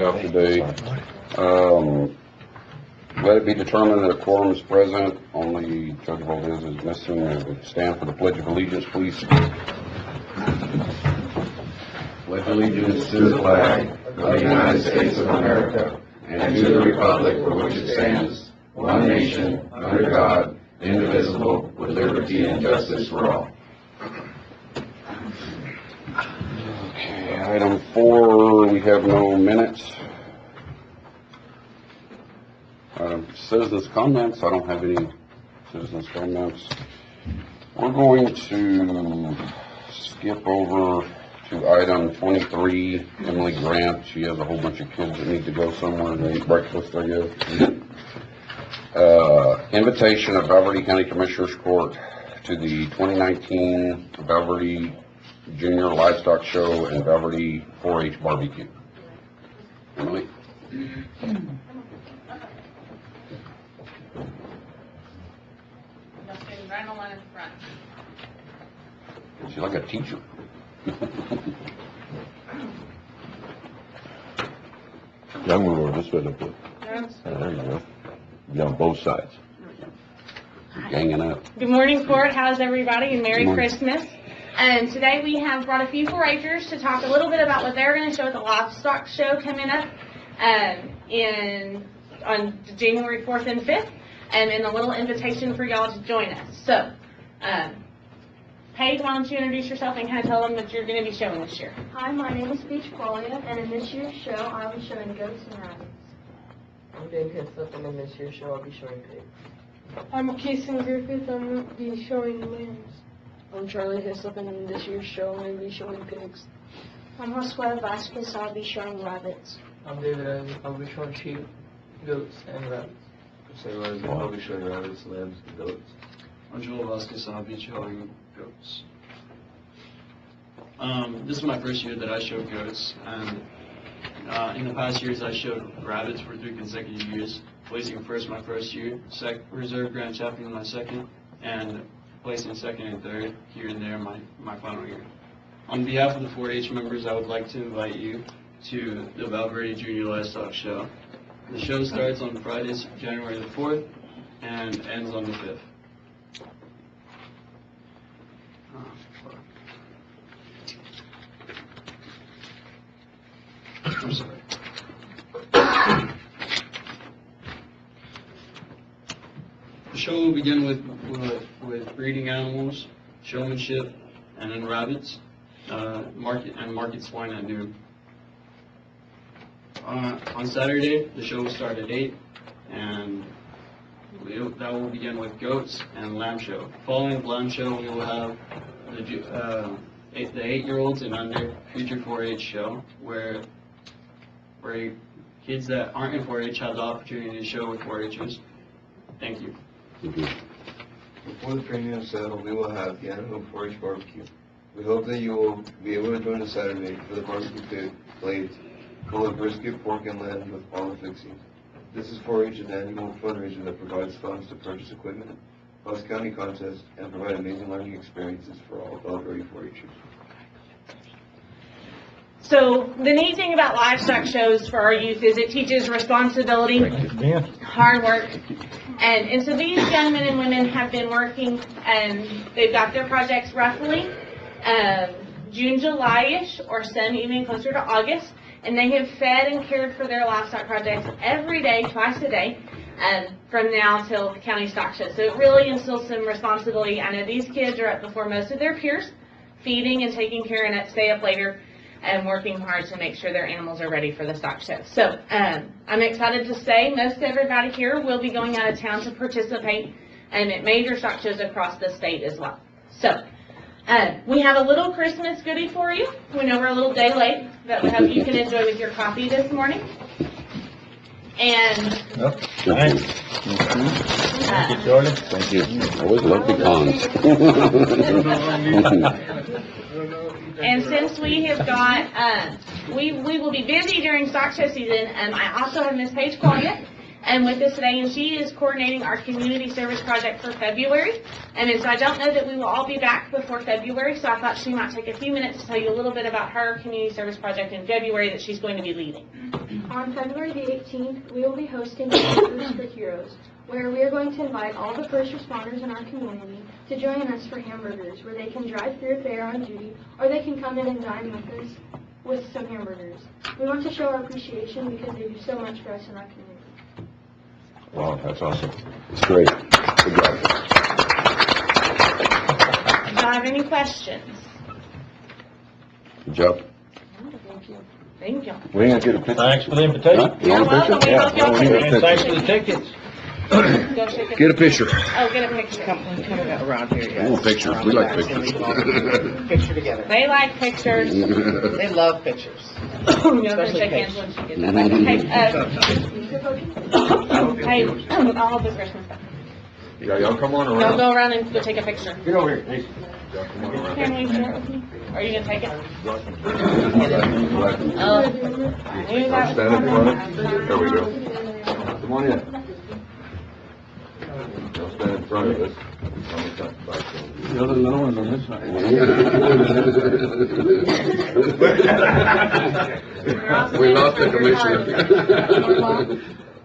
out today. Let it be determined that a quorum is present. Only Judge Valdez is missing. Stand for the Pledge of Allegiance, please. Pledge allegiance to the flag of the United States of America and to the republic for which it stands, one nation, under God, indivisible, with liberty and justice for all. Okay, item 4, we have no minutes. Citizens' comments. I don't have any citizens' comments. We're going to skip over to item 23, Emily Grant. She has a whole bunch of kids that need to go somewhere to eat breakfast, I guess. Invitation of Valverde County Commissioners Court to the 2019 Valverde Junior Livestock Show and Valverde 4-H Barbecue. Emily? Right on line in front. She's like a teacher. Yeah, I'm going to this way a bit. There you go. Be on both sides. Ganging up. Good morning, Court. How's everybody? And Merry Good morning. Christmas. Today we have brought a few 4-H'ers to talk a little bit about what they're going to show at the livestock show coming up on January 4th and 5th, and a little invitation for y'all to join us. So, Paige, why don't you introduce yourself and kind of tell them what you're going to be showing this year? Hi, my name is Peach Qualia, and in this year's show, I'll be showing goats and rabbits. I'm Dave Hislop, and in this year's show, I'll be showing pigs. I'm Kason Griffith. I'm going to be showing lambs. I'm Charlie Hislop, and in this year's show, I'm going to be showing pigs. I'm Josue Vasquez, I'll be showing rabbits. I'm David Isaac. I'll be showing sheep, goats, and rabbits. I'll be showing rabbits, lambs, and goats. I'm Joel Vasquez, and I'll be showing goats. This is my first year that I showed goats, and in the past years I showed rabbits for 3 consecutive years, placing first my first year, reserve grand champion my second, and placing second and third here and there my final year. On behalf of the 4-H members, I would like to invite you to the Valverde Junior Livestock Show. The show starts on Friday, January the 4th, and ends on the 5th. I'm sorry. The show will begin with breeding animals, showmanship, and then rabbits, market swine at noon. On Saturday, the show will start at 8, and that will begin with goats and lamb show. Following the lamb show, we will have the 8-year-olds and under future 4-H show, where kids that aren't in 4-H have the opportunity to show with 4-Hers. Thank you. Before the premium settle, we will have the annual 4-H barbecue. We hope that you will be able to join us Saturday for the barbecue pit plates full of brisket, pork, and lamb with all the fixings. This is 4-H's annual fundraiser that provides funds to purchase equipment, host county contests, and provide amazing learning experiences for all Valverde 4-Hers. So the neat thing about livestock shows for our youth is it teaches responsibility, hard work, and so these young men and women have been working, and they've got their projects roughly June, July-ish, or some even closer to August, and they have fed and cared for their livestock projects every day, twice a day, from now till the county stock show. So it really instills some responsibility. I know these kids are up before most of their peers, feeding and taking care, and stay up later and working hard to make sure their animals are ready for the stock show. So I'm excited to say most everybody here will be going out of town to participate at major stock shows across the state as well. So we have a little Christmas goodie for you. We know we're a little day late, but we hope you can enjoy with your coffee this morning. And Thank you, Charlie. Thank you. Always love pecans. And since we have got, we will be busy during stock show season, I also have Miss Paige Qualia, and with us today, and she is coordinating our community service project for February. And so I don't know that we will all be back before February, so I thought she might take a few minutes to tell you a little bit about her community service project in February that she's going to be leading. On February the 18th, we will be hosting Hampers for Heroes, where we are going to invite all the first responders in our community to join us for hamburgers, where they can drive through if they are on duty, or they can come in and dine with us with some hamburgers. We want to show our appreciation because they do so much for us in our community. Wow, that's awesome. It's great. Good job. Do y'all have any questions? Good job. Thank you. We ain't gonna get a picture. Thanks for the invitation. Huh? You You're want a welcome. picture? We hope y'all we need a can And thanks for the tickets. go shake Get a picture. Oh, get a picture. Come around here, I yes. want pictures. Around We the like back, and pictures. Picture together. They like pictures. They love pictures. You know, they shake hands when she gets that. Hey, I'll hold the Christmas stuff. Y'all come on No, go around and go take a picture. Get over here, please. Can we share it with me? Are you gonna take it? Stand in front of it. There we go. Come on in. Don't stand in front of us. The other little ones on this side. We lost the commissioner.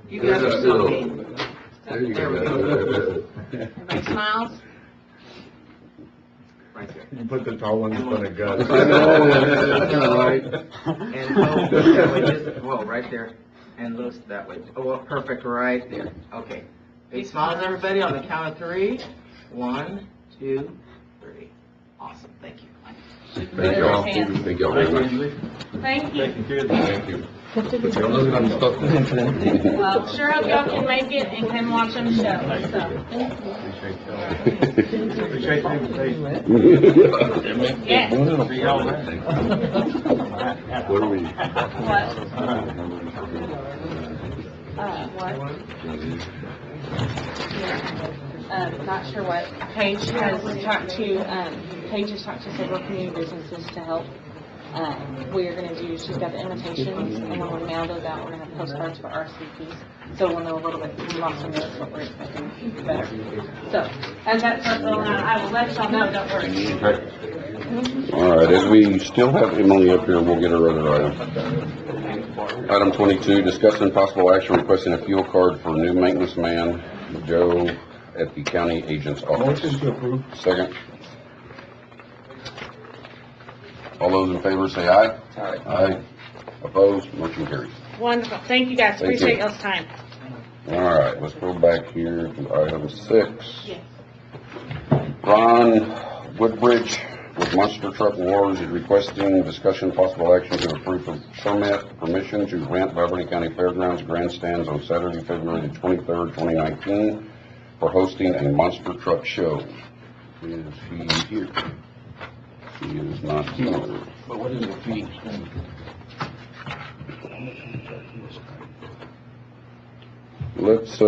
You guys are still. There you go. Everybody smiles. Right there. You put the tall ones in front of God. I know, right? And look that way, just, well, right there. And look that way. Oh, well, perfect, right there. Okay. Big smiles, everybody, on the count of 3. 1, 2, 3. Awesome, thank you. Thank y'all. Thank y'all very much. Thank you. Thank you. Well, sure hope y'all can make it and can watch them show, so. Appreciate the invitation. Yes. What are we? What? Not sure what. Paige has talked to several community businesses to help. We are going to do, she's got the invitations, and when we mail those out, we're going to have postcards for RSVPs, so we'll know a little bit, lots of notes, what we're expecting better. So, as that starts rolling out, I will let y'all know, don't worry. All right, as we still have Emily up here, we'll get her other item. Item 22, discussing possible action requesting a fuel card for new maintenance man, Joe, at the county agent's office. Motion to approve. Second. All those in favor say aye. Aye. Aye. Opposed? Motion carries. Wonderful, thank you guys, Thank you. appreciate y'all's time. All right, let's go back here to item 6. Yes. Ron Woodbridge with Monster Truck Wars is requesting discussion possible action to approve permission to rent Beverly County Fairgrounds grandstands on Saturday, February the 23rd, 2019 for hosting a monster truck show. Is he here? He is not here. But what is the fee? Let's,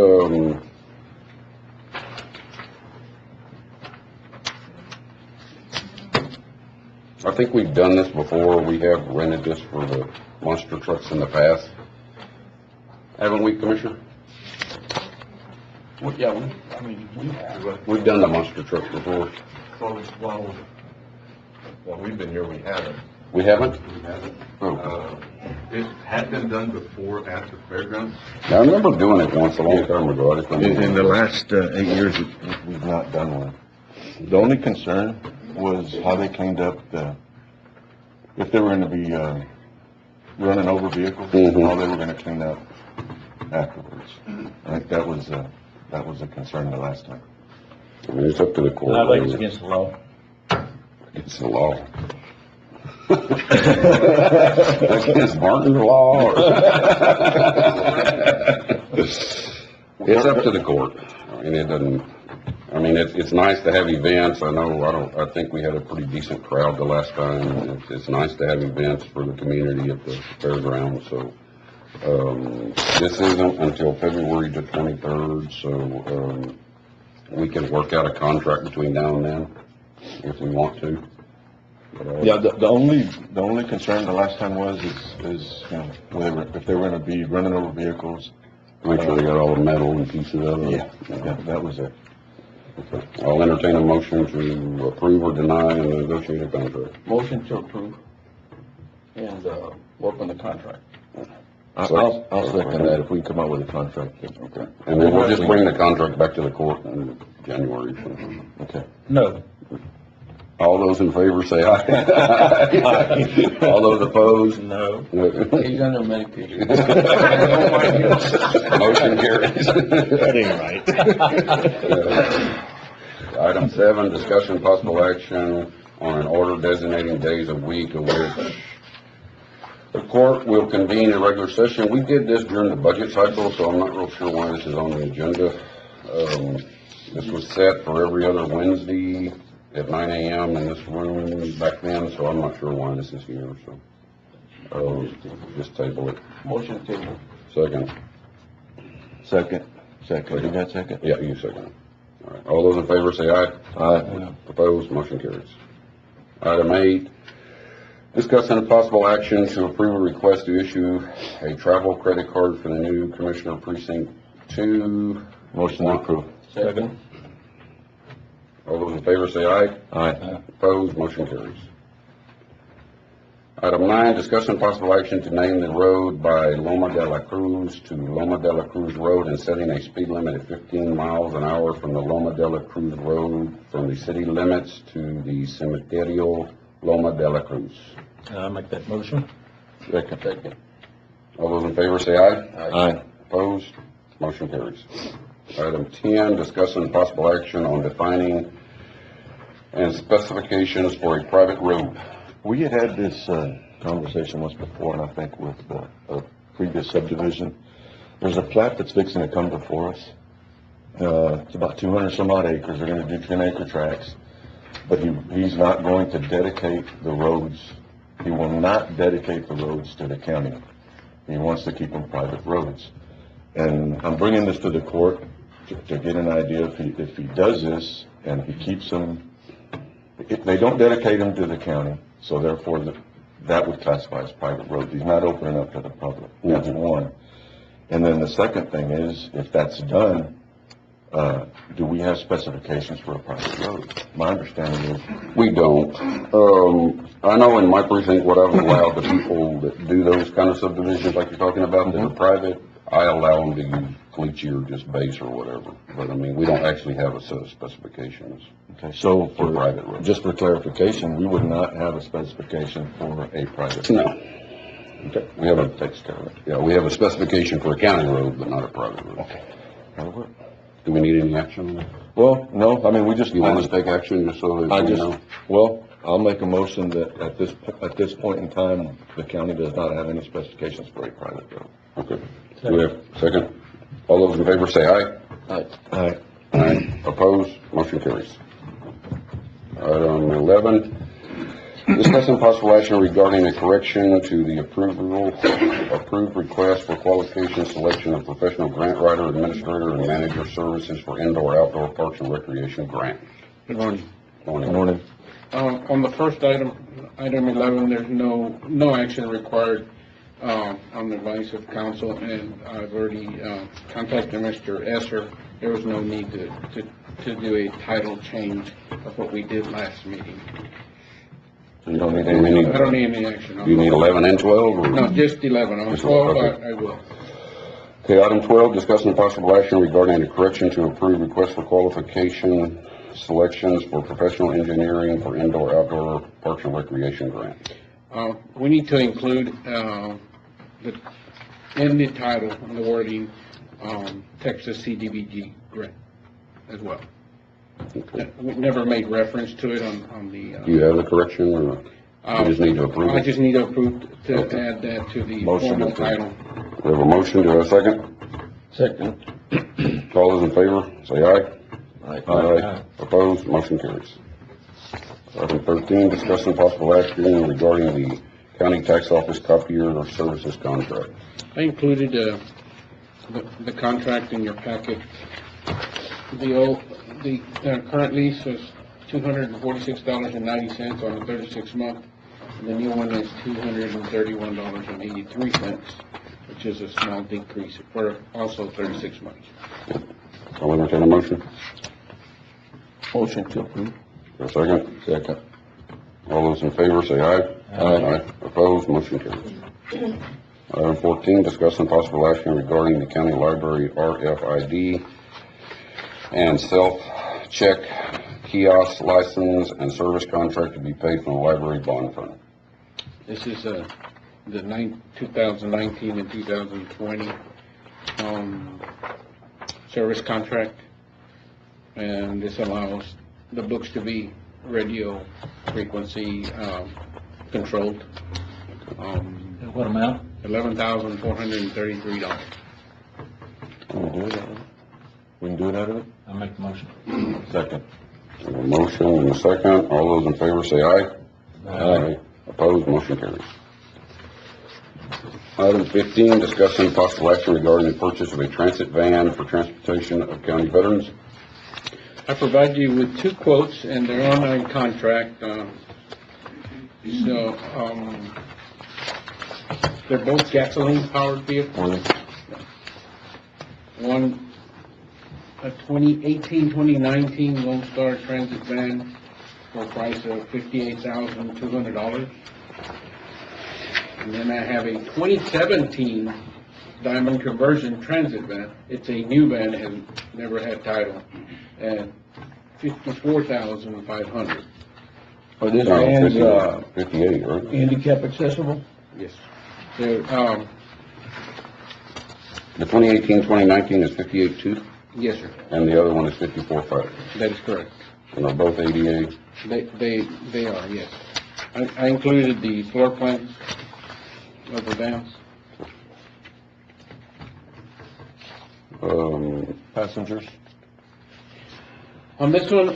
I think we've done this before. We have rented this for the monster trucks in the past. Haven't we, Commissioner? Well, yeah, we have. We've done the monster trucks before. Well, we've been here, we haven't. We haven't? Oh. It had been done before at the fairgrounds. I remember doing it once a long time ago. I just don't In the know. last 8 years, we've not done one. The only concern was how they cleaned up if they were going to be running over vehicles, how they were going to clean up afterwards. I think that was a concern the last time. I mean, it's up to the court. I think it's against the law. It's the law. Against Martin's law. It's up to the court. I mean, it doesn't, I mean, it's nice to have events. I think we had a pretty decent crowd the last time. It's nice to have events for the community at the fairgrounds, so. This isn't until February the 23rd, so, we can work out a contract between now and then if we want to. But, Yeah, the only concern the last time was you know, if they were going to be running over vehicles, Make sure they got all the metal and pieces of it. Yeah, that was it. Okay. I'll entertain a motion to approve or deny and negotiate a contract. Motion to approve and, work on the contract. I'll second that if we come up with a contract. Okay. And then we'll just bring the contract back to the court in January. So. Okay. No. All those in favor say aye. All those opposed? No. No. He's under medication. Motion carries. That ain't right. Item 7, discussion possible action on an order designating days a week of which the court will convene a regular session. We did this during the budget cycle, so I'm not real sure why this is on the agenda. This was set for every other Wednesday at 9 a.m. in this room back then, so I'm not sure why this is here, so just table it. Motion table. Second. Second. You got second? Yeah, you second. All right. All those in favor say aye. Aye. Opposed? Motion carries. Item 8, discussing a possible action to approve a request to issue a travel credit card for the new Commissioner Precinct 2. Motion to approve. Second. All those in favor say aye. Aye. Opposed? Motion carries. Item 9, discussion possible action to name the road by Loma de la Cruz to Loma de la Cruz Road and setting a speed limit of 15 miles an hour from the Loma de la Cruz Road from the city limits to the Cementerio Loma de la Cruz. I'll make that motion. Second. All those in favor say aye. Aye. Opposed? Motion carries. Item 10, discussing possible action on defining and specifications for a private road. We had this conversation once before, and I think with a previous subdivision. There's a plat that's fixing to come before us. It's about 200 some odd acres. They're going to do 10-acre tracts, but he's not going to dedicate the roads. He will not dedicate the roads to the county. He wants to keep them private roads. And I'm bringing this to the court to get an idea if he does this and he keeps them. If they don't dedicate them to the county, so therefore that would classify as private roads. He's not opening up to the public. That's one. And then the second thing is, if that's done, do we have specifications for a private road? My understanding is We don't. I know in my precinct what I've allowed the people that do those kind of subdivisions like you're talking about that are private, I allow them to use cleachy or just base or whatever. But I mean, we don't actually have a set of specifications. okay. So For private roads. just for clarification, we would not have a specification for a private. No. Okay. We have a, Takes care of it. yeah, we have a specification for a county road, but not a private road. Okay. That'll work. Do we need any action on that? Well, no, I mean, we just. You want us to take action just so that I we just, know? well, I'll make a motion that at this point in time, the county does not have any specifications for a private road. Okay. Do we have second? All those in favor say aye. Aye. Aye. Opposed? Motion carries. Item 11, discussing possible action regarding a correction to the approved request for qualification selection of professional grant writer, administrator, and manager services for indoor-outdoor parks and recreation grant. Good morning. Morning. On the first item 11, there's no action required on the advice of council, and I've already contacted Mr. Esser. There was no need to do a title change of what we did last meeting. So you don't need any, I don't need any action on do you need 11 and 12? Or? No, just 11. On Just 12, okay. I will. Okay, item 12, discussing possible action regarding a correction to approve request for qualification selections for professional engineering for indoor-outdoor parks and recreation grant. We need to include in the title, in the wording, Texas CDBG grant as well. Okay. We never made reference to it on the. Do you have the correction, or you just need to approve I it? just need to approve to Okay. add that to the Motion formal approved. title. We have a motion, do I have a second? Second. All those in favor, say aye. Aye. Opposed, motion carries. Item 13, discussing possible action regarding the county tax office copier or services contract. I included the contract in your packet. The current lease was $246.90 on a 36-month. The new one is $231.83. which is a small decrease for also 36 months. I'll entertain a motion. Motion to approve. For a second? Second. All those in favor say aye. Aye. Opposed, motion carries. Item 14, discuss and possible action regarding the county library RFID and self-check kiosk license and service contract to be paid from the library bond fund. This is the 2019 and 2020 service contract, and this allows the books to be radio frequency controlled. What amount? $11,433. We can do it out of it? I'll make the motion. Second. A motion and a second. All those in favor say aye. Aye. Opposed, motion carries. Item 15, discussing possible action regarding the purchase of a transit van for transportation of county veterans. I provide you with two quotes, and they're on our contract. They're both gasoline-powered vehicles. One, a 2018-2019 Lone Star Transit van for a price of $58,200. And then I have a 2017 Diamond Conversion Transit van. It's a new van, it has never had title, at $54,500. Are these vans, 58, right? handicap accessible? Yes. They're, The 2018-2019 is 58.2, yes, sir. and the other one is 54.5. That is correct. And they're both ADA. They are, yes. I included the floor plans of the vans. Passengers? On this one,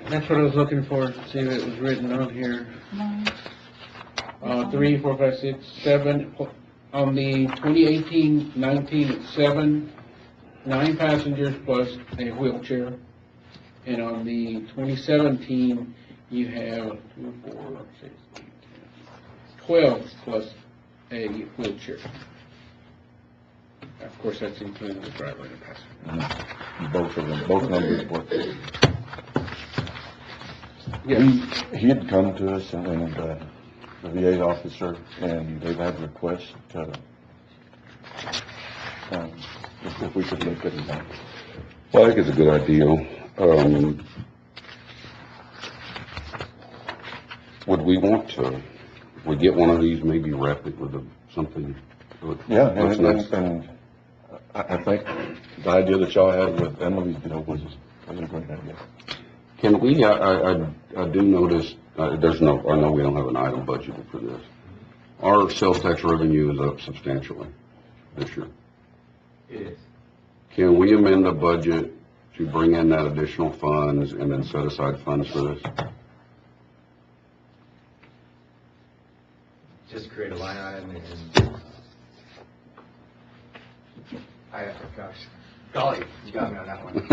that's what I was looking for, see if it was written on here. 3, 4, 5, 6, 7. On the 2018-19, it's 7, 9 passengers plus a wheelchair. And on the 2017, you have 2, 4, 6, 8, 10, 12 plus a wheelchair. Of course, that's including the driver and the passenger. Both of them, both numbers work. Yes. He had come to us and the VA officer, and they've had requests to, if we could look at it now. Well, I think it's a good idea. Would we want to, we get one of these, maybe wrap it with something? Yeah, What's next? and I think the idea that y'all had with Emily's deal was a great idea. Can we, I do notice, I know we don't have an item budgeted for this. Our sales tax revenue is up substantially this year. It is. Can we amend the budget to bring in that additional funds and then set aside funds for this? Just create a line item and, gosh, golly, you got me on that one.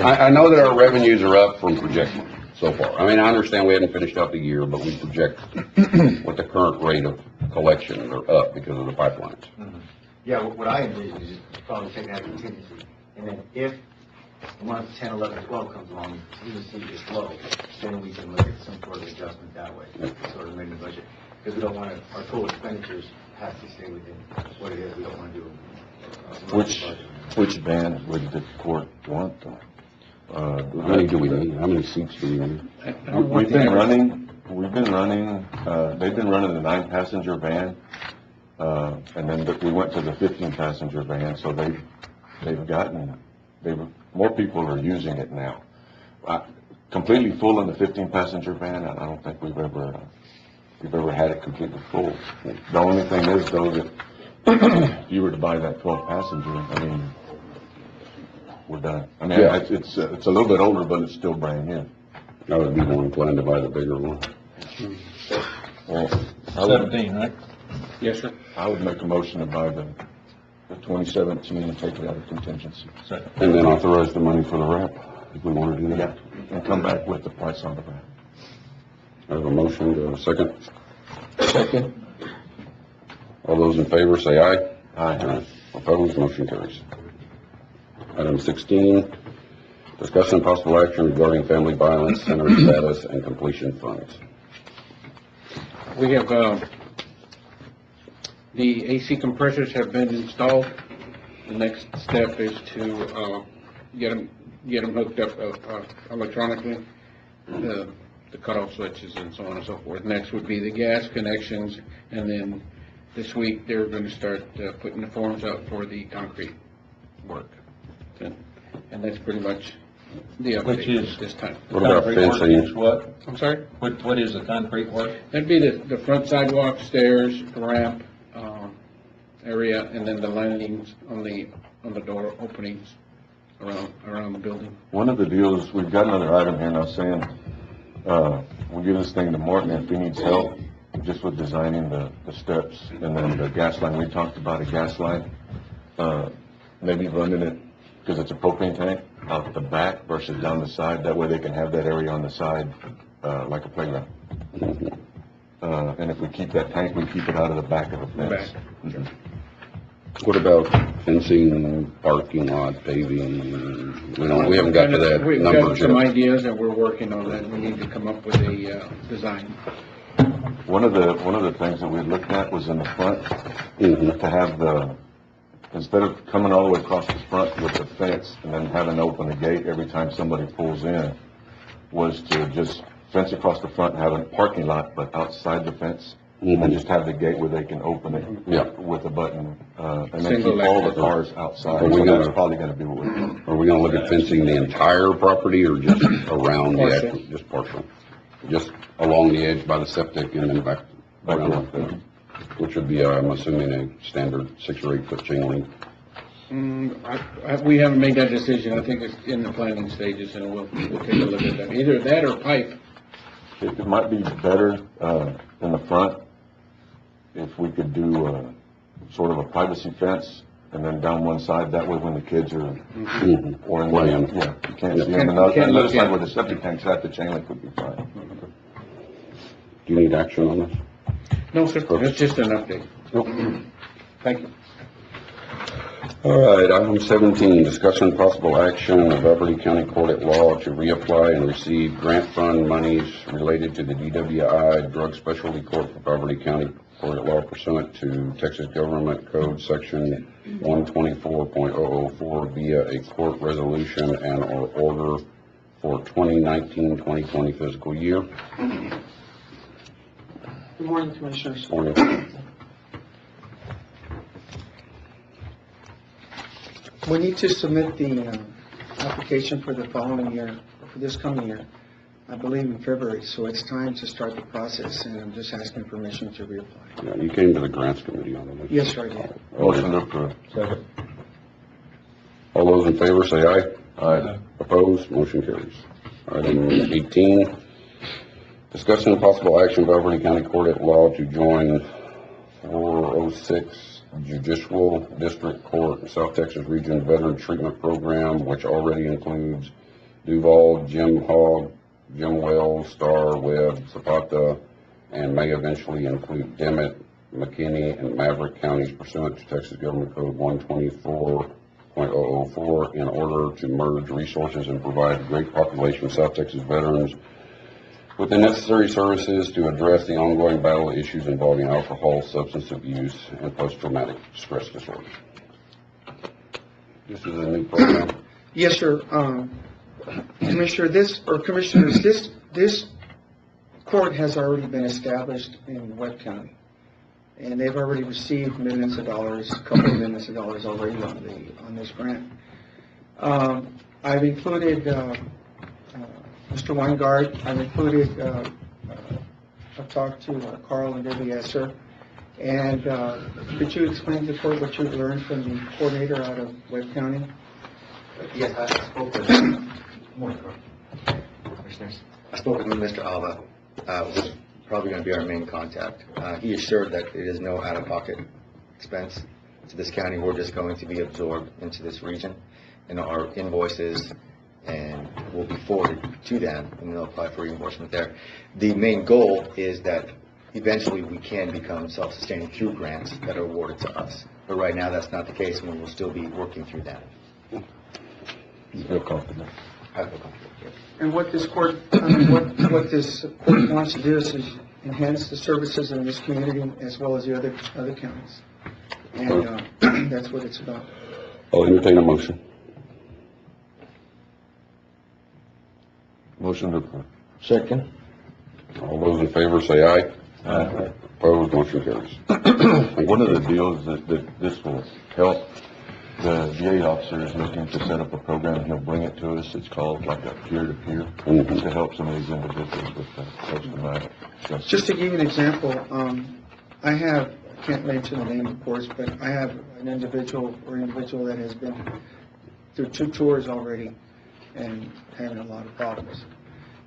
I know that our revenues are up from projection so far. I mean, I understand we hadn't finished out the year, but we project what the current rate of collection are up because of the pipelines. Mhm. Yeah, what I envision is just probably taking that contingency, and then if month 10, 11, 12 comes along, we receive is low, then we can look at some sort of adjustment that way, sort of amend the budget, because we don't want to, our total expenditures have to stay within what it is. We don't want to do a Which van would the court want? How many do we need? How many seats do we need? We've been running, they've been running the 9-passenger van, and then we went to the 15-passenger van, so more people are using it now. Completely full in the 15-passenger van, I don't think we've ever had it completely full. The only thing is, though, that if you were to buy that 12-passenger, I mean, we're done. I mean, Yeah. it's a little bit older, but it's still brand new. I would be more inclined to buy the bigger one. Well, 17, right? Yes, sir. I would make a motion to buy the 2017 and take it out of contingency. Second. And then authorize the money for the wrap, if we want to do that. And come back with the price on the van. I have a motion, to a second. Second. All those in favor say aye. Aye. Opposed, motion carries. Item 16, discussion and possible action regarding family violence center status and completion funds. We have, the AC compressors have been installed. The next step is to, get them hooked up, electronically, the cutoff switches and so on and so forth. Next would be the gas connections, and then this week, they're gonna start, putting the forms out for the concrete work. And that's pretty much the Which update is- at this time. What about Concrete work fencing? is what? I'm sorry? What is the concrete work? That'd be the front sidewalk, stairs, ramp, area, and then the landings on the door openings around the building. One of the deals, we've got another item here now saying, we'll give this thing to Morton if he needs help, just with designing the steps, and then the gas line, we talked about a gas line, maybe running it, because it's a propane tank, out the back versus down the side, that way they can have that area on the side, like a playground. And if we keep that tank, we keep it out of the back of the fence. Back. What about fencing, parking lot, paving? We haven't got to that We've number got some yet. ideas, and we're working on that. We need to come up with a, design. One of the things that we looked at was in the front, to have instead of coming all the way across the front with the fence and then having to open the gate every time somebody pulls in, was to just fence across the front and have a parking lot, but outside the fence, and just have the gate where they can open it with a button, and then keep Single all the electric. cars outside. Are we So gonna- that's probably gonna be what we're doing. Are we gonna look at fencing the entire property or just around the, Partial. just partial? Just along the edge by the septic and then back around, which would be, I'm assuming, a standard 6 or 8 foot chain link. We haven't made that decision. I think it's in the planning stages, and we'll take a look at that. Either that or pipe. It might be better, in the front, if we could do, sort of a privacy fence, and then down one side, that way when the kids are, or in Playing. the, yeah, you can't Yeah. see them, and Can't the other look side at where the septic tank's at, the chain link would be fine. Do you need action on this? No, sir, it's just an update. Thank you. All right, item 17, discussion and possible action of Beverly County Court at Law to reapply and receive grant fund monies related to the DWI Drug Specialty Court for Beverly County Court at Law pursuant to Texas Government Code Section 124.004 via a court resolution and or order for 2019-2020 fiscal year. Good morning, Commissioners. Morning. We need to submit the application for the following year, for this coming year, I believe in February, so it's time to start the process, and I'm just asking permission to reapply. Yeah, you came to the grants committee on it. Yes, sir, I did. Motion to approve. Second. All those in favor say aye. Aye. Opposed, motion carries. Item 18, discussion and possible action of Beverly County Court at Law to join 406 Judicial District Court, South Texas Region Veteran Treatment Program, which already includes Duval, Jim Hogg, Jim Wells, Starr, Webb, Zapata, and may eventually include Dimmitt, McKinney, and Maverick counties pursuant to Texas Government Code 124.004 in order to merge resources and provide a great population of South Texas veterans with the necessary services to address the ongoing battle issues involving alcohol, substance abuse, and post-traumatic stress disorder. This is a new program. Yes, sir. Commissioners, this court has already been established in Webb County, and they've already received millions of dollars, a couple of millions of dollars already on this grant. I've included Mr. Weingart. I've included, I've talked to Carl and Debbie Esser. And could you explain to the court what you've learned from the coordinator out of Webb County? Yes, I spoke with I spoke with Mr. Alva, who's probably going to be our main contact. He assured that it is no out-of-pocket expense to this county. We're just going to be absorbed into this region, and our invoices and will be forwarded to them, and they'll apply for reimbursement there. The main goal is that eventually we can become self-sustaining through grants that are awarded to us. But right now, that's not the case, and we'll still be working through that. You feel comfortable? I feel comfortable, yes. And what this court, what this court wants to do is enhance the services in this community as well as the other counties. And that's what it's about. I'll entertain a motion. Motion to approve. Second. All those in favor say aye. Aye. Opposed, motion carries. One of the deals that this will help, the VA officer is looking to set up a program, he'll bring it to us, it's called like a peer-to-peer, to help some of these individuals with post-traumatic stress. Just to give you an example, I can't mention the name of course, but I have an individual that has been through 2 tours already and having a lot of problems.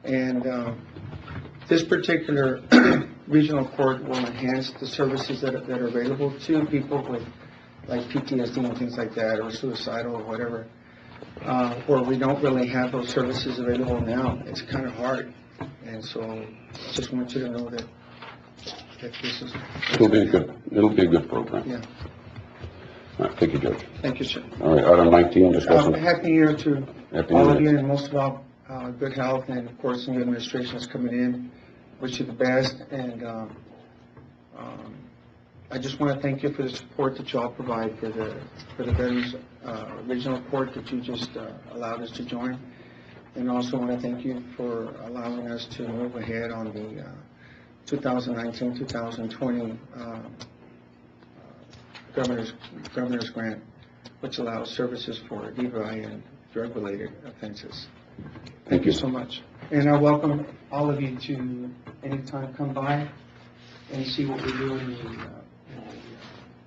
And this particular regional court will enhance the services that are available to people with like PTSD and things like that, or suicidal or whatever, where we don't really have those services available now. It's kind of hard. And so just want you to know that this is... It'll be a good program. Yeah. All right, thank you, Judge. Thank you, sir. All right, item 19, discussion. Happy New Year to Happy all New of you, Year. and most of all, good health, and of course, the new administration is coming in. Wish you the best, and I just want to thank you for the support that you all provide for the Veterans Regional Court that you just allowed us to join, and also want to thank you for allowing us to move ahead on the 2019-2020 governor's grant, which allows services for DUI and drug-related offenses. Thank you so much. And I welcome all of you to anytime come by and see what we do in the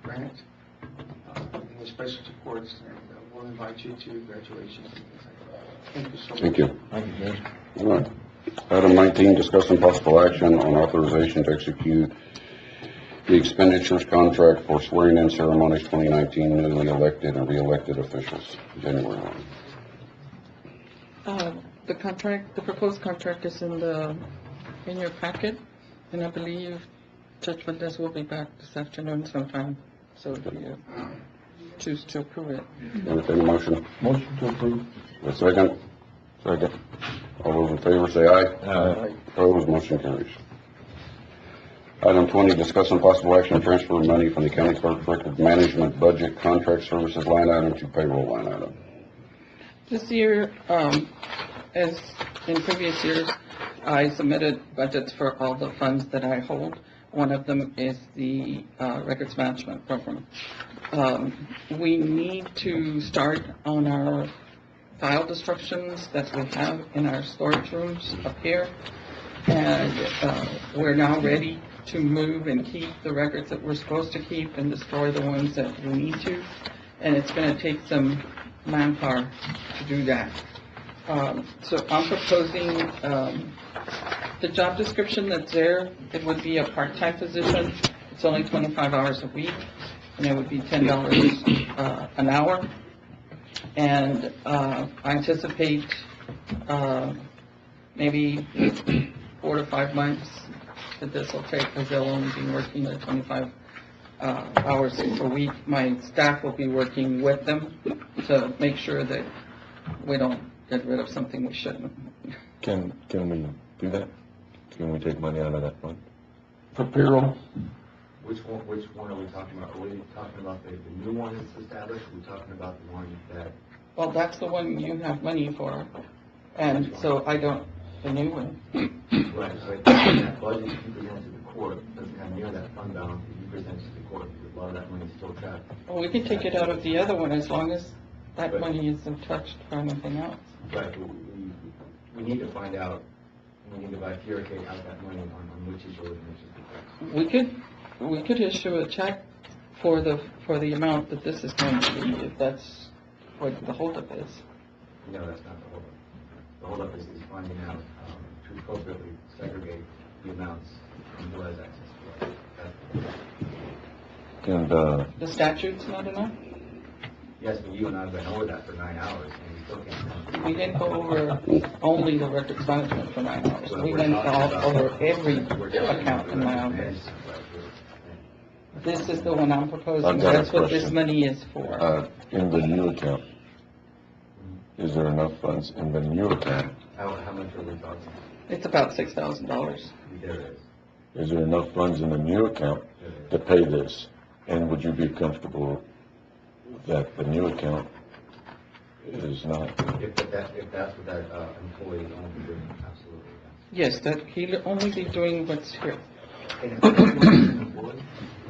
grant, in the special supports, and we'll invite you to graduations and things like that. Thank you so much. Thank you. Thank you, Judge. All right. Item 19, discussion possible action on authorization to execute the expenditures contract for swearing-in ceremonies 2019 newly elected and re-elected officials, January 1. The proposed contract is in your packet, and I believe Judge Valdez will be back this afternoon sometime, so if you choose to approve it. Entertain a motion. Motion to approve. A second. Second. All those in favor say aye. Aye. Opposed, motion carries. Item 20, discuss some possible action to transfer money from the county clerk's record management budget contract services line item to payroll line item. This year, as in previous years, I submitted budgets for all the funds that I hold. One of them is the records management program. We need to start on our file destructions that we have in our storage rooms up here. And we're now ready to move and keep the records that we're supposed to keep and destroy the ones that we need to. And it's going to take some manpower to do that. So I'm proposing the job description that's there. It would be a part-time position. It's only 25 hours a week, and it would be $10 an hour. And I anticipate maybe 4 to 5 months that this will take, because they'll only be working the 25 hours a week. My staff will be working with them to make sure that we don't get rid of something we shouldn't. Can we do that? Can we take money out of that fund? For payroll? Which one are we talking about? Are we talking about the new one that's established? Or are we talking about the one that... Well, that's the one you have money for, and so I don't, the new one. Right, so that budget you present to the court doesn't have near that fund balance that you present to the court, because a lot of that money is still trapped. Well, we can take it out of the other one as long as that money isn't touched for anything else. Right, but we need to find out, we need to bifurcate out that money on which is yours and which is the court. We could issue a check for the amount that this is going to be, if that's what the holdup is. No, that's not the holdup. The holdup is finding out to appropriately segregate the amounts and who has access to it. And, The statute's not enough? Yes, but you and I have been over that for 9 hours, and we still can't. We didn't go over only the records management for 9 hours. We went over every account in my office. This is the one I'm proposing. I've got a That's what this question. money is for. In the new account, is there enough funds in the new account? How much are we talking? It's about $6,000. There is. Is there enough funds in the new account to pay this? And would you be comfortable that the new account is not? If that's what that employee is only doing, absolutely. Yes, that he'll only be doing what's here.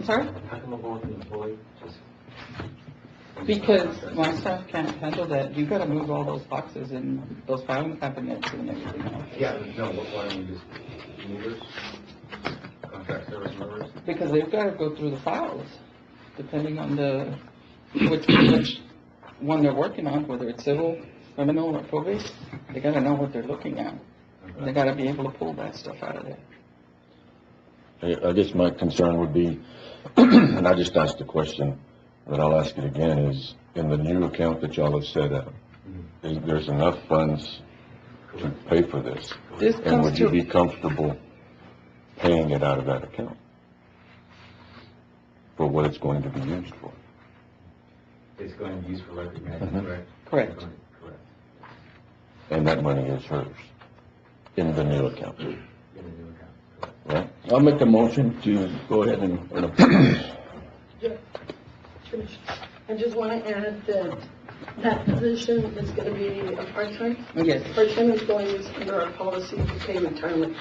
Sorry? How come I'm going with an employee? Just Because my staff can't handle that. You gotta move all those boxes and those filing cabinets and everything else. Yeah, no, why don't you just movers, contract service movers? Because they've gotta go through the files, depending on which one they're working on, whether it's civil, criminal, or probate. They gotta know what they're looking at. They gotta be able to pull that stuff out of there. I guess my concern would be, and I just asked the question, but I'll ask it again, is in the new account that y'all have set up, there's enough funds to pay for this? And would you be comfortable paying it out of that account for what it's going to be used for? It's going to be used for record management, correct? Correct. Correct. And that money is hers in the new account, In the new account, correct. right? I'll make a motion to go ahead and approve. I just want to add that that position is going to be a part-time. Yes. Part-time employees under our policy to pay retirement.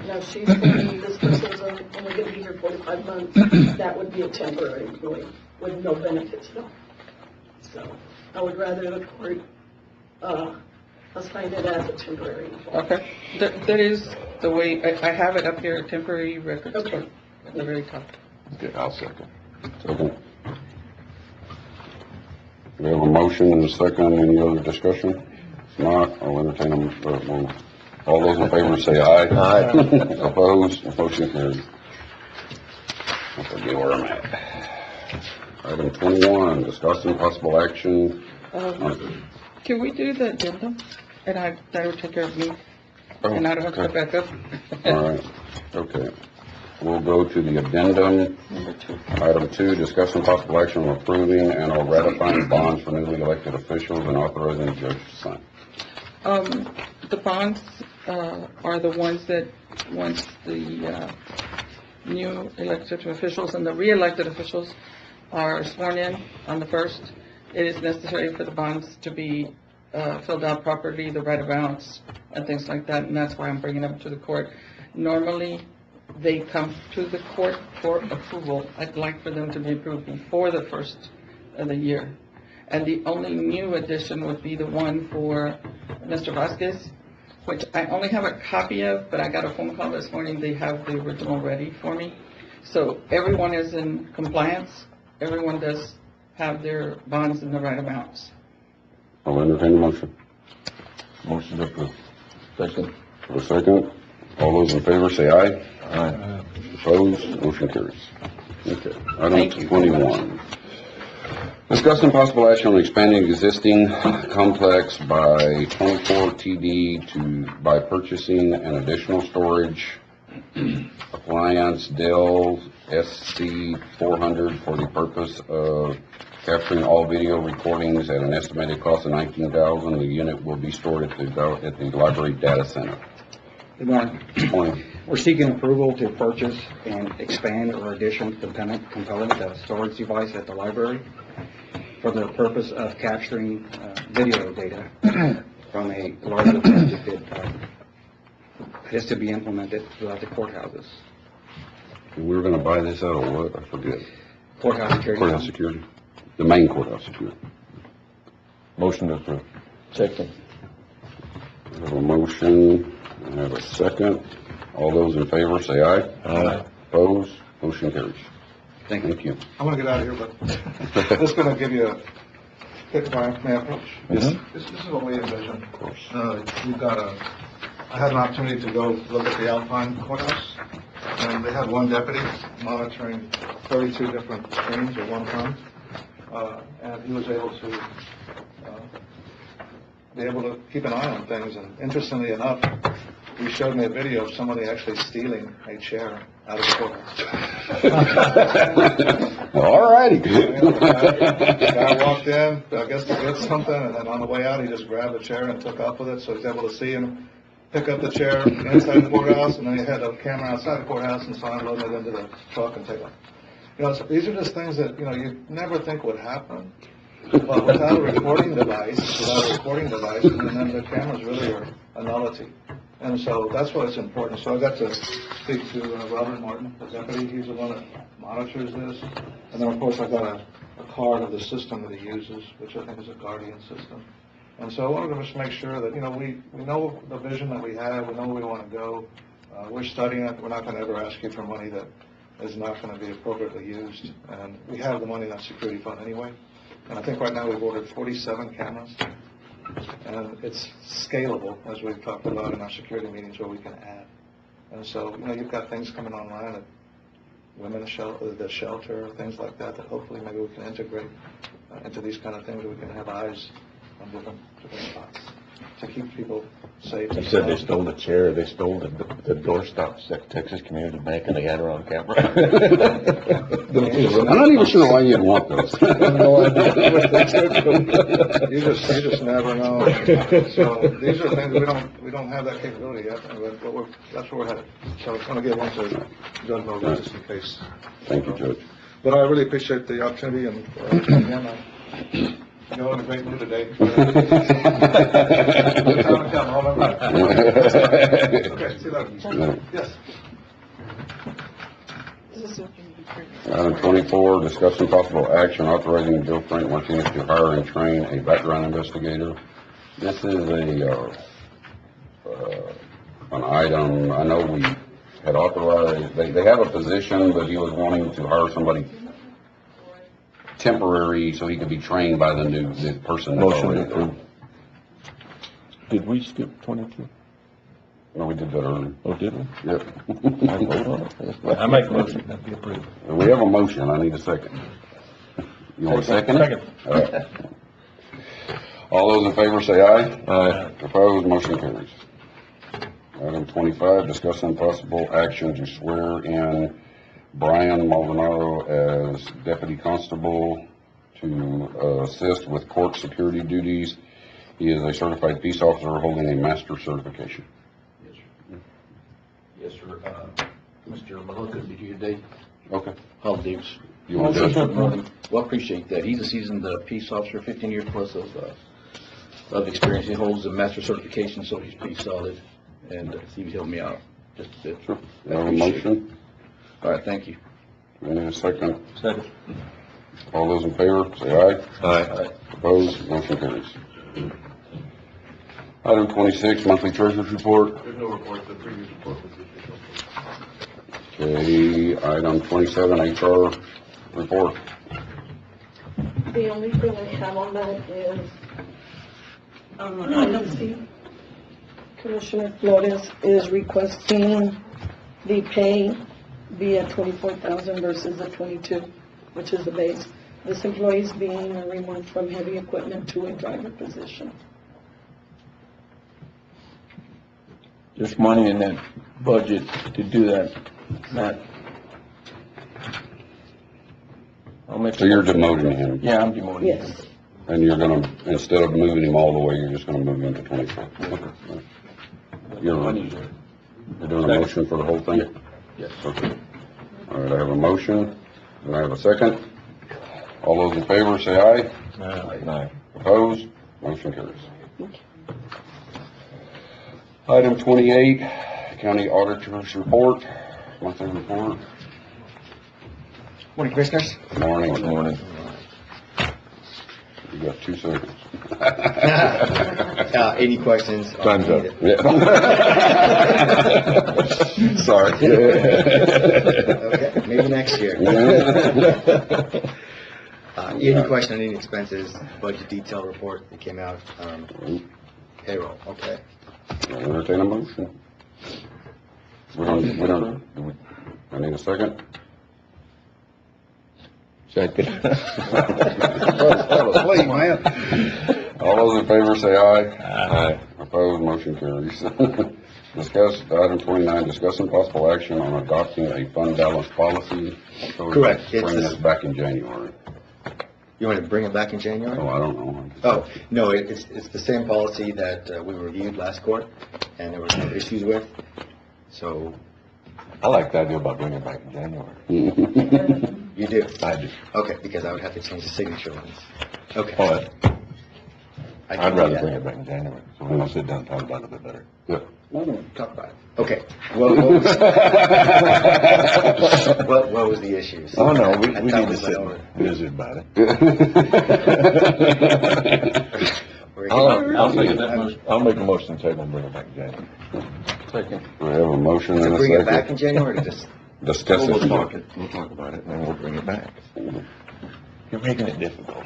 Now, she's going, this person's only going to be here 45 months. That would be a temporary employee with no benefits at all. So I would rather the court assign it as a temporary employee. Okay. That is the way, I have it up here, temporary records Okay. clerk, at the very top. Okay, I'll second. Second. We have a motion and a second. Any other discussion? If not, I'll entertain them. All those in favor say aye. Aye. Opposed? Motion carried. I forget where I'm at. Item 21, discussing possible action. Can we do the addendum? And that would take care of me. And I don't have to go back up. All right, okay. We'll go to the addendum. Number 2. Item 2, discussing possible action on approving and or ratifying bonds for newly elected officials and authorizing the judge to sign. The bonds are the ones that once the new elected officials and the re-elected officials are sworn in on the 1st, it is necessary for the bonds to be filled out properly, the right amounts, and things like that, and that's why I'm bringing them to the court. Normally, they come to the court for approval. I'd like for them to be approved before the 1st of the year. And the only new addition would be the one for Mr. Vasquez, which I only have a copy of, but I got a phone call this morning, they have the original ready for me. So everyone is in compliance, everyone does have their bonds in the right amounts. I'll entertain the motion. Motion approved. Second. For a second, all those in favor say aye. Aye. Opposed? Motion carries. Okay. Thank Item you. 21. Discussing possible action on expanding existing complex by 24 TD by purchasing an additional storage appliance Dell SC400 for the purpose of capturing all video recordings at an estimated cost of $19,000. The unit will be stored at the library data center. Good morning. Morning. We're seeking approval to purchase and expand or addition component storage device at the library for the purpose of capturing video data from a larger project that has to be implemented throughout the courthouses. We were gonna buy this out of what? I forget. Courthouse security. Courthouse security. The main courthouse security. Motion approved. Second. I have a motion, I have a second. All those in favor say aye. Aye. Opposed? Motion carries. Thank you. I want to get out of here, but this is going to give you a quick my approach. This is what we envision. Of course. I had an opportunity to go look at the Alpine courthouse, and they had one deputy monitoring 32 different screens at one time. and he was able to be able to keep an eye on things. And interestingly enough, he showed me a video of somebody actually stealing a chair out of the courthouse. All righty. The guy walked in, I guess to get something, and then on the way out, he just grabbed a chair and took off with it, so he's able to see him pick up the chair inside the courthouse, and then he had a camera outside the courthouse and saw him loading it into the truck and take off. You know, so these are just things that, you know, you never think would happen. But without a recording device, and then the cameras really are a nullity. And so that's why it's important. So I got to speak to Robert Martin, the deputy. He's the one that monitors this. And then, of course, I got a card of the system that he uses, which I think is a Guardian system. And so I wanted to just make sure that, you know, we know the vision that we have. We know where we want to go. We're studying it. We're not going to ever ask you for money that is not going to be appropriately used. And we have the money in that security fund anyway. And I think right now we've ordered 47 cameras. And it's scalable, as we've talked about in our security meetings, where we can add. And so, you know, you've got things coming online at women's shelter, the shelter, things like that, that hopefully maybe we can integrate into these kind of things where we can have eyes on different spots to keep people safe. You said they stole the chair, they stole the doorstops at Texas Community Bank, and they had her on camera. I'm not even sure why you'd want those. No idea what they took. You just never know. So these are things we don't have that capability yet, but that's where we're headed. So I want to give one to Judge Morgan just in case. Thank you, Judge. But I really appreciate the opportunity, and again, you're in a great mood today. Good time to come, all right. Okay, see you later. Yes. Item 24, discussion possible action authorizing Bill Frank Martinez to hire and train a background investigator. This is an item, I know we had authorized, they have a position, but he was wanting to hire somebody temporary so he could be trained by the person that's already there. Did we skip 22? No, we did that earlier. Oh, did we? Yep. I vote on it. I make a motion that be approved. We have a motion, I need a second. You want a second? Second. All right. All those in favor say aye. Aye. Opposed, motion carries. Item 25, discussing possible action to swear in Brian Maldonado as Deputy Constable to assist with court security duties. He is a certified peace officer holding a master certification. Yes, sir. Mr. Malota is here today. Okay. Paul Davis. You want to Good morning. Well, appreciate that. He's a seasoned peace officer, 15 years plus of experience. He holds a master certification, so he's pretty solid. And he would help me out just a bit. Sure. You have a motion? All right, thank you. I need a second. Second. All those in favor, say aye. Aye. Opposed, motion carries. Item 26, monthly treasurer's report. There's no report, the previous report was issued. Okay, item 27, HR report. The only thing I have on that is, item C. Commissioner Flores is requesting the pay be at 24,000 versus the 22, which is the base. This employee is being removed from heavy equipment to a driver position. There's money in that budget to do that, Matt. I'll make. So you're demoting him? Yeah, I'm demoting him. Yes. And you're gonna, instead of moving him all the way, you're just gonna move him to 24? Okay. You're doing a motion for the whole thing? Yes. Okay. All right, I have a motion, and I have a second. All those in favor, say aye. Aye. Opposed? Motion carries. Item 28, County Auditor's Report, monthly report. Morning, Commissioners. Morning. Good morning. You got 2 seconds. Any questions? Time's up. Yeah. Sorry. Okay, maybe next year. Any question on any expenses, budget detail report that came out, payroll, okay. I'll entertain a motion. I need a second. Second. Asleep, man. All those in favor say aye. Aye. Opposed, motion carries. Discuss, item 29, discussing possible action on adopting a fund balance policy. So Correct. It's bring this- this back in January. You want to bring it back in January? Oh, I don't know. Oh, no, it's the same policy that we reviewed last court, and there were no issues with, so. I like the idea about bringing it back in January. You do? I do. Okay, because I would have to change the signature lines. Okay. Oh, I can I'd do rather that. bring it back in January, so we can sit down and talk about it a bit better. Yep. Talk about it. Okay. What was the issue? Oh, no, we I need thought to we sit went over and visit about it. I'll make a motion to table and bring it back in January. Second. We have a motion To and a bring it back in second. January, or just? Discuss it. We'll talk about it, and then we'll bring it back. You're making it difficult.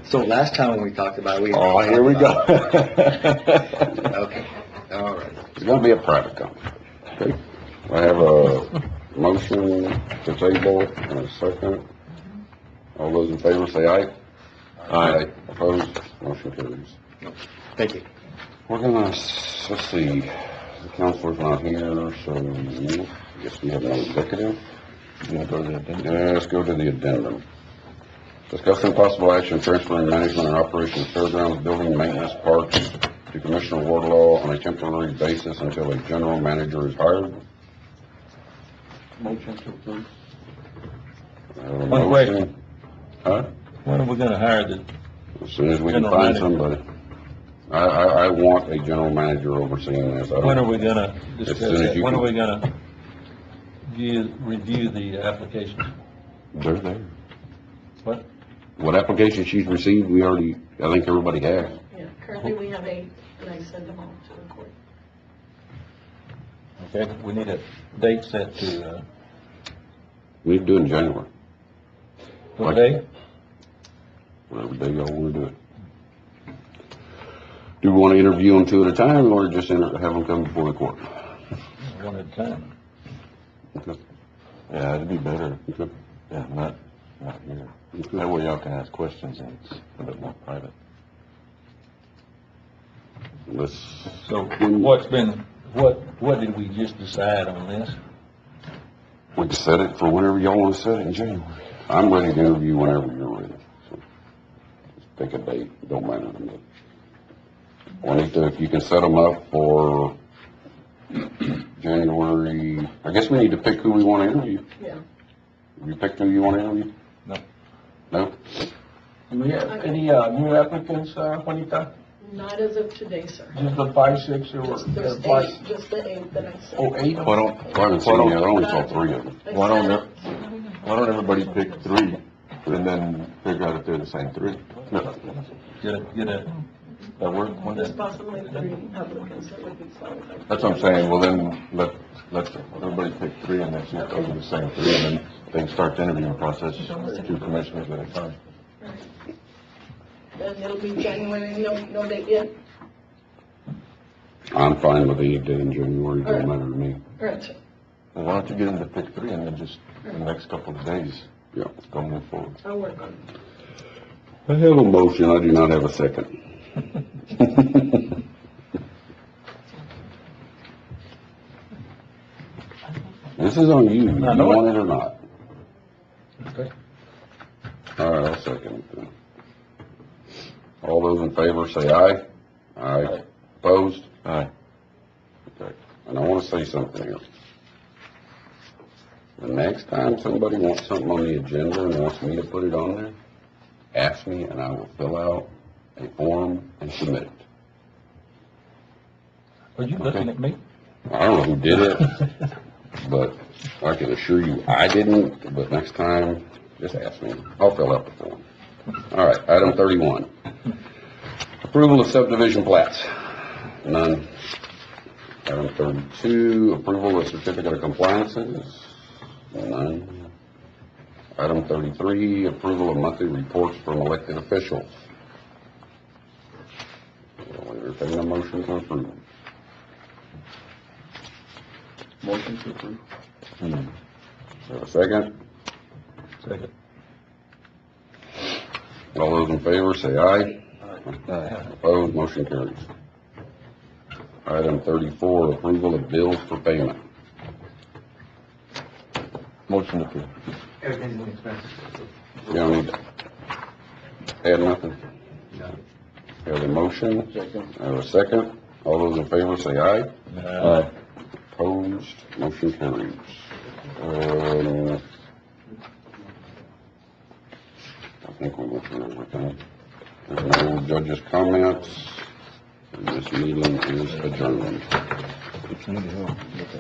So last time when we talked about it, we. Oh, here we go. Okay, all right. It's gonna be a private company. Okay. I have a motion to table and a second. All those in favor say aye. Aye. Opposed, motion carries. Thank you. We're gonna, let's see, the counselor's not here, so I guess we have no executive. You wanna go to the addendum? Yeah, let's go to the addendum. Discussing possible action transferring management and operation of fairgrounds, building, maintenance, parks to Commissioner Wardlaw on a temporary basis until a general manager is hired. Motion to approve. I have a One motion. question. Huh? When are we gonna hire the, As soon as we can General find manager. somebody. I want a general manager overseeing this. I don't- when are we gonna As discuss soon as that? you When are can- we gonna review the applications? They're there. What? What application she's received, we already, I think everybody has. Yeah, currently we have 8, and I send them all to the court. Okay, we need a date set to, We do it in January, what day? whatever day y'all wanna do it. Do we wanna interview them two at a time, or just have them come before the court? One at a time. Okay. Yeah, it'd be better. Okay. Yeah, not here. That way y'all can ask questions and it's a bit more private. Let's, So what did we just decide on this? we can set it for whenever y'all wanna set it in January. I'm ready to interview whenever you're ready. So, just pick a date, don't matter to me. Juanita, if you can set them up for January, I guess we need to pick who we wanna interview. Yeah. Have you picked who you wanna interview? No. No? Do we have any, new applicants, Juanita? Not as of today, sir. Just the 5, 6, or Just there's five? 8, just the 8 that I sent. Oh, 8? Why don't, I haven't seen the other, I only saw 3 of them. why don't everybody pick 3 and then figure out if they're the same 3? Get a work one There's day? possibly 3 applicants that would be qualified. That's what I'm saying, well then, let everybody pick 3 and then see if those are the same 3, and then they can start the interviewing process, 2 commissioners at a time. Then it'll be January, no date yet? I'm fine with any day in January, don't matter to me. All right, sir. Well, why don't you get them to pick 3 and then just, in the next couple of days, Yeah. go move forward. I'll work on it. I have a motion, I do not have a second. This is on you, you I know it. want it or not? Okay. All right, I'll second it then. All those in favor say aye. Aye. Opposed? Aye. Okay, and I wanna say something here. The next time somebody wants something on the agenda and wants me to put it on there, ask me and I will fill out a form and submit it. Are you looking at me? I don't know who did it, but I can assure you I didn't, but next time, just ask me. I'll fill out the form. All right, item 31. Approval of subdivision plats. None. Item 32, approval of certificate of compliances. None. Item 33, approval of monthly reports from elected officials. I'll entertain a motion to approve. Motion to approve. Have a second? Second. All those in favor, say aye. Opposed, motion carries. Item 34, approval of bills for payment. Motion approved. Everything's in expenses. You don't need to add nothing? Have a motion? Have a second? All those in favor say aye. Aye. Opposed, motion carries. I think we went through everything. There's no judges' comments. This meeting is adjourned.